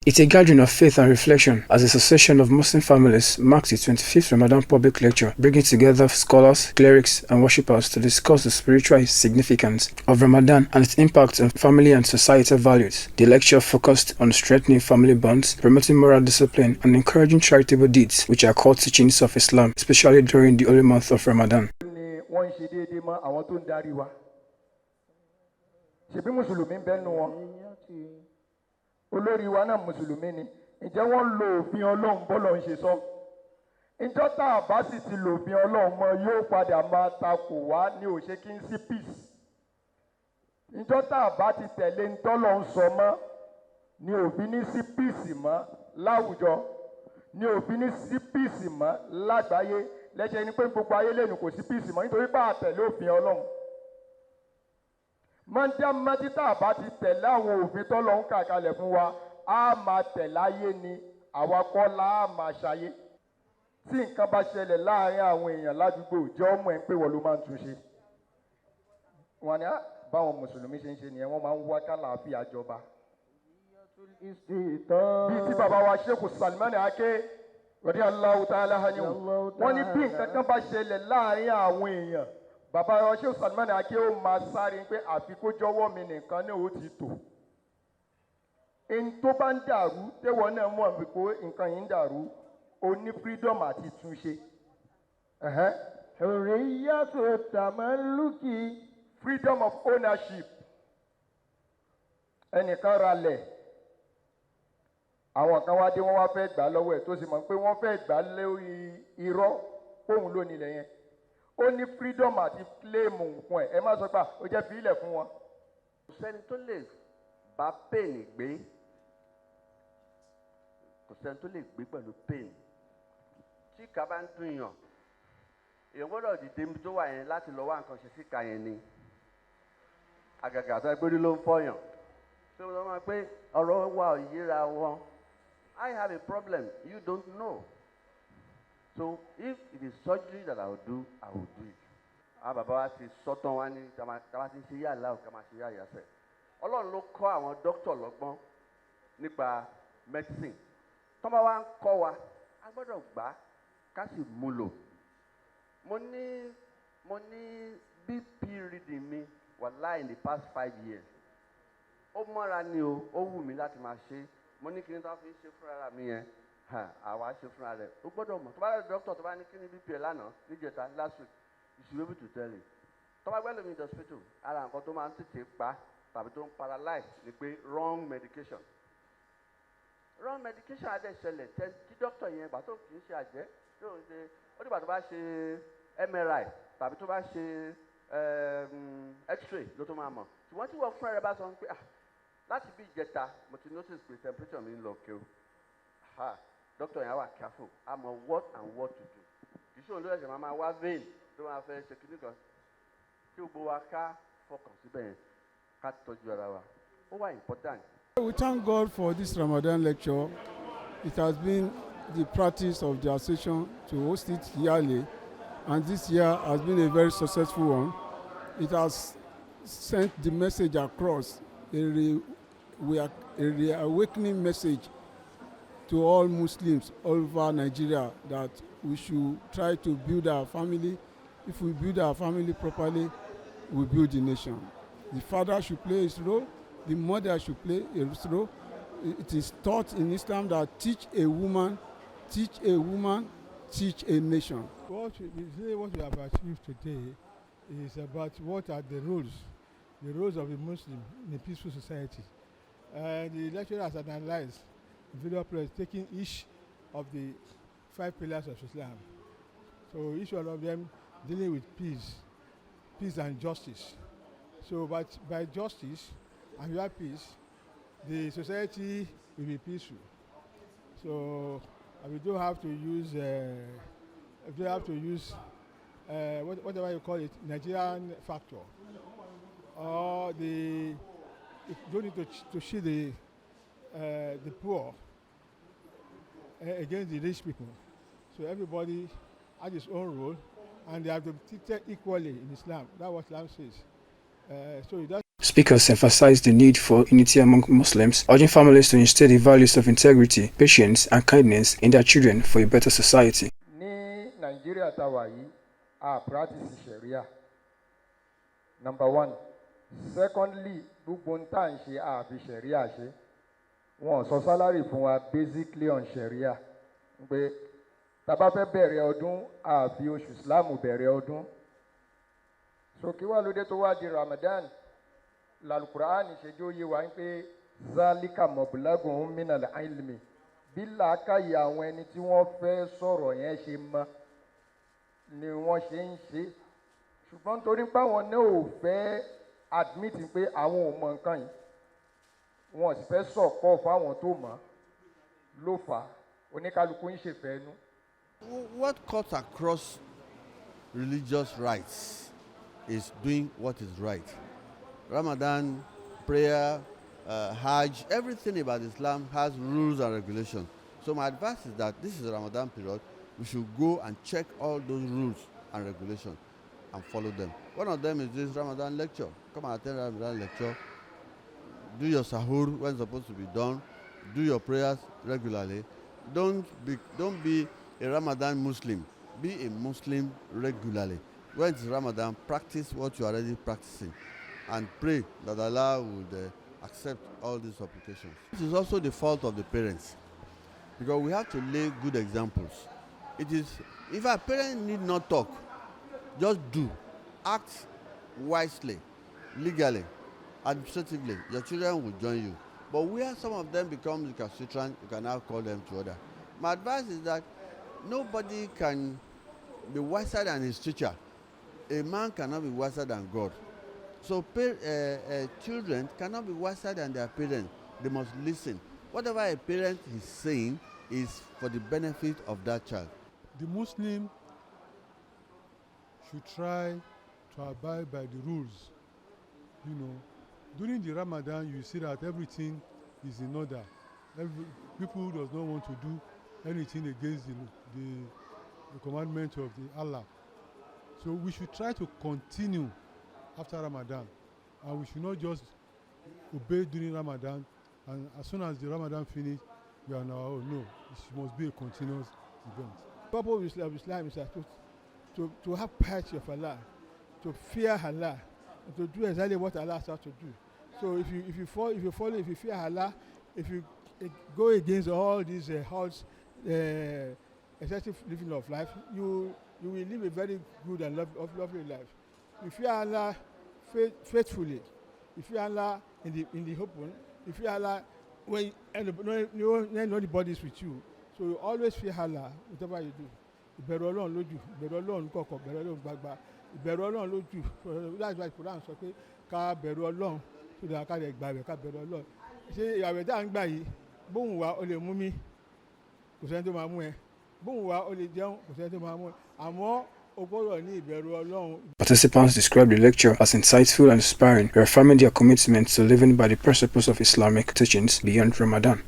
It's a gathering of faith and reflection as the Association of Muslim Families marks the 25th Ramadan public lecture, bringing together scholars, clerics, and worshippers to discuss the spiritual significance of Ramadan and its impact on family and societal values. The lecture focused on strengthening family bonds, promoting moral discipline, and encouraging charitable deeds, which are called teachings of Islam, especially during the holy month of Ramadan. Olórí wa náà mùsùlùmí ni ǹjẹ́ wọ́n lo òfin Ọlọ́run bọ́lọ̀ ń ṣe sọ ǹjọ́ tá a bá sì ti lo òfin Ọlọ́run mọ́ yóò padà máa takò wá ní òṣè kí n sí peace ǹjọ́ tá a bá ti tẹ̀lé ntọ́lọ̀ ń sọ mọ́ ní òfin ní sí peace mọ́ láwùjọ ní òfin ní sí peace mọ́ lágbàáyé lẹ́sẹ̀ ní pé gbogbo ayé lẹ́nu kò sí peace mọ́ nítorí bá a tẹ̀lé òfin Ọlọ́run. Mọ́ndé tá a bá ti tẹ̀lé àwọn òfin tọ́lọ́ ń kà kalẹ̀ fún wa á máa tẹ̀lé ayé ni àwa kọ́ la á máa ṣayé. Tí nǹkan bá ṣẹlẹ̀ láàárín àwọn èèyàn ládùúgbò jẹ́ ọmọ ẹ̀ ń pè wọ́n ló máa ń túnṣe. Wọ́n ní báwọn mùsùlùmí ṣe ń ṣe nìyẹn wọ́n máa ń wá kálàáfíà jọba. Bíi tí bàbá wa Sheikh Salman Ake radiyallahu ta'ala anhu wọ́n ní bí nǹkan kan bá ṣẹlẹ̀ láàárín àwọn èèyàn bàbá ọṣẹ́ Salman Ake ó máa sáré pé àfi kó jọ̀wọ́ mi nìkan náà ó ti tò ẹni tó bá ń dàrú tẹ́wọ́ náà mọ̀ pé nǹkan yìí ń dàrú ó ní freedom àti túnṣe. Hurriyatu tamalluki freedom of ownership ẹnìkan ralẹ̀ àwọn kan wá dé wọ́n wá fẹ́ gbà lọ́wọ́ ẹ̀ tó sì mọ̀ pé wọ́n fẹ́ gbà lórí irọ́ kóhun ló nílẹ̀ yẹn ó ní freedom àti claim nǹkan ẹ̀ má sọ pé ó jẹ́ fi ilẹ̀ fún wọn. Kò sẹ́ni tó lè bá pain gbé kò sẹ́ni tó lè gbé pẹ̀lú pain tí ìka bá ń dùn yàn èèyàn gbọ́dọ̀ dìde tó wà yẹn láti lọ wá nǹkan ṣe síka yẹn ni àgàgà tó ẹgbẹ́ ló ń fọyàn ṣé wọ́n máa pé ọ̀rọ̀ wa ò yíra wọn I have a problem you don't know. So if it is surgery that I will do it. Àwọn bàbá wa ti sọ́tàn wá ní kàmá ti ṣe yá aláwọ̀ kàmá ṣe yá ìyàsẹ̀. Ọlọ́run ló kọ́ àwọn dókítà lọ́gbọ́n nípa medicine. Tọ́ba wa ń kọ́ wa, a gbọ́dọ̀ gbà ká sì mú lò. Mo ní BP reading mi wàláhì in the past 5 years. Ó mọ́ra ni o, ó wù mí láti máa ṣe. Mo ní kí ni tó fi ṣe fúnra mi yẹn. Àwa ṣe fúnra rẹ̀ ó gbọ́dọ̀ mọ̀ tó bá rẹ̀ dókítà tó bá ní kí ni BP lánàá níjẹta last week you should be able to tell it tó bá gbẹ́lẹ̀ mi in the hospital ara nǹkan tó máa ń tètè pa tàbí tó ń paralyze ni pé wrong medication adé ṣẹlẹ̀ kí dókítà yẹn gbà tó kì í ṣe àjẹ́ tó ń ṣe ó dìgbà tó bá ṣe MRI tàbí tó bá ṣe x-ray ló tó máa mọ̀ ṣùgbọ́n tí wọ́n fúnra rẹ̀ bá sọ pé láti bí ìjẹta mo ti notice pé temperature mi ń lọ òkè o doctor yẹn wà careful I'm on what and what to do kì í ṣe òun ló ẹ̀ṣẹ̀ máa wá vein tó máa fẹ́ ṣe kíní kan kí gbogbo wa ká fọkàn síbẹ̀ yẹn ká tọ́jú ara wa ó wà important. We thank God for this Ramadan lecture. It has been the practice of the association to host it yearly, and this year has been a very successful one. It has sent the message across, a reawakening message to all Muslims all over Nigeria that we should try to build our family. If we build our family properly, we build the nation. The father should play his role, the mother should play his role. It is taught in Islam that teach a woman, teach a nation. What we have achieved today is about what are the roles of a Muslim in a peaceful society. And the lecturer has analyzed video players taking each of the 5 pillars of Islam. So each one of them dealing with peace and justice. So but by justice and without peace, the society will be peaceful. So we don't have to use whatever you call it, Nigerian factor. Or you don't need to shield the poor against the rich people. So everybody has his own role, and they have to be treated equally in Islam. That's what Islam says. So it does. Speakers emphasized the need for unity among Muslims, urging families to instill the values of integrity, patience, and kindness in their children for a better society. Ní Nàìjíríà tá a wà yìí, a practice Sharia. Number one. Secondly, gbogbo ń tà ń ṣe àfi Sharia ṣe. Wọ́n sọ sálárì fún wa basically on Sharia. Pé tá bá fẹ́ bẹ̀rẹ̀ ọdún àfi oṣù Islam bẹ̀rẹ̀ ọdún. So kí wá lóde tó wá di Ramadan? L'Al-Qur'an ṣe jó yé wa pé zálíkà mọ̀bùlágùn minal ilmi. Bí làákàyè àwọn ẹni tí wọ́n fẹ́ sọ̀rọ̀ yẹn ṣe mọ́ ni wọ́n ṣe ń ṣe. Ṣùgbọ́n torí pé àwọn náà ò fẹ́ admit pé àwọn ò mọ nǹkan yìí, wọn sì fẹ́ sọ̀kọ́ fáwọn tó mọ̀ ló fà á oníkálukú ń ṣèfẹ́ nú. What cuts across religious rites is doing what is right. Ramadan, prayer, Hajj, everything about Islam has rules and regulations. So my advice is that this is the Ramadan period, we should go and check all those rules and regulations and follow them. One of them is this Ramadan lecture. Come and attend Ramadan lecture. Do your sahur when it's supposed to be done. Do your prayers regularly. Don't be a Ramadan Muslim. Be a Muslim regularly. When it's Ramadan, practice what you are already practicing and pray that Allah would accept all these supplications. It is also the fault of the parents, because we have to lay good examples. It is, if a parent need not talk, just do. Act wisely, legally, administratively. Your children will join you. But where some of them become recalcitrant, you can now call them to order. My advice is that nobody can be wiser than his teacher. A man cannot be wiser than God. So children cannot be wiser than their parents. They must listen. Whatever a parent is saying is for the benefit of that child. The Muslim should try to abide by the rules. You know, during the Ramadan, you see that everything is in order. People does not want to do anything against the commandment of the Allah. So we should try to continue after Ramadan, and we should not just obey during Ramadan, and as soon as the Ramadan finish, we are on our own. No, it must be a continuous event. The purpose of Islam is to have piety of Allah, to fear Allah, and to do exactly what Allah has to do. So if you fear Allah, if you go against all these excessive living of life, you will live a very good and lovely life. You fear Allah faithfully. You fear Allah in the open. You fear Allah when nobody is with you. So you always fear Allah whatever you do. Ìbẹ̀rù Ọlọ́run lójú, ìbẹ̀rù Ọlọ́run kọ̀kọ̀, ìbẹ̀rù Ọlọ́run gbagba, ìbẹ̀rù Ọlọ́run lójú. That's why Quran sọ pé ká bẹ̀rù Ọlọ́run tó dáa ká lè gbà rẹ̀ ká bẹ̀rù Ọlọ́run. Ṣé ìyàwó tá à ń gbà yìí bóun wá ó lè mú mi kò sẹ́ni tó máa mú ẹ, bóun wá ó lè jẹun kò sẹ́ni tó máa mú ẹ, àmọ́ participants described the lecture as insightful and inspiring, reaffirming their commitment to living by the principles of Islamic teachings beyond Ramadan.